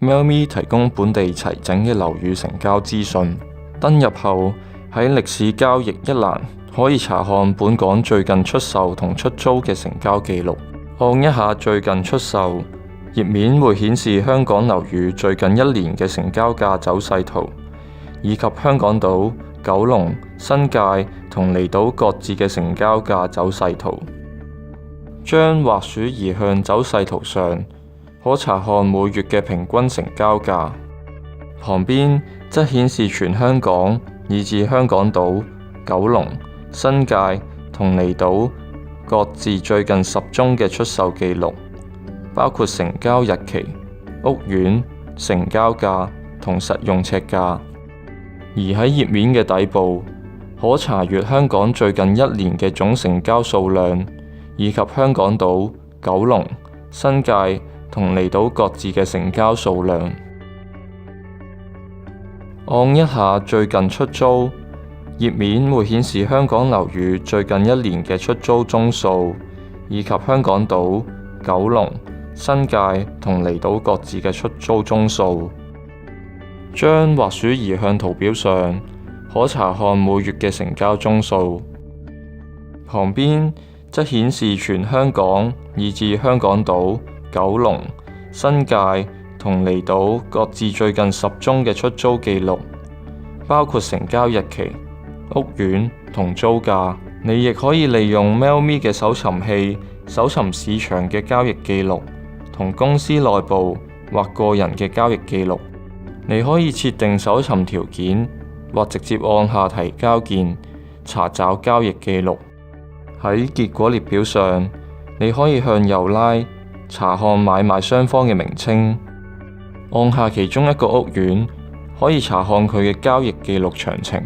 Mailme 提供本地齊整嘅樓宇成交資訊。登入後喺歷史交易一欄可以查看本港最近出售同出租嘅成交記錄。按一下最近出售，頁面會顯示香港樓宇最近一年嘅成交價走勢圖，以及香港島、九龍、新界同離島各自嘅成交價走勢圖。將滑鼠移向走勢圖上，可查看每月嘅平均成交價。旁邊則顯示全香港以至香港島、九龍、新界同離島各自最近10宗嘅出售記錄，包括成交日期、屋苑、成交價同實用尺價。而喺頁面嘅底部，可查閱香港最近一年嘅總成交數量，以及香港島、九龍、新界同離島各自嘅成交數量。按一下最近出租，頁面會顯示香港樓宇最近一年嘅出租宗數，以及香港島、九龍、新界同離島各自嘅出租宗數。將滑鼠移向圖表上，可查看每月嘅成交宗數。旁邊則顯示全香港以至香港島、九龍、新界同離島各自最近10宗嘅出租記錄，包括成交日期、屋苑同租價。你亦可以利用 Mailme 嘅搜尋器搜尋市場嘅交易記錄同公司內部或個人嘅交易記錄。你可以設定搜尋條件，或直接按下提交鍵查找交易記錄。喺結果列表上，你可以向右拉查看買賣雙方嘅名稱，按下其中一個屋苑，可以查看佢嘅交易記錄詳情。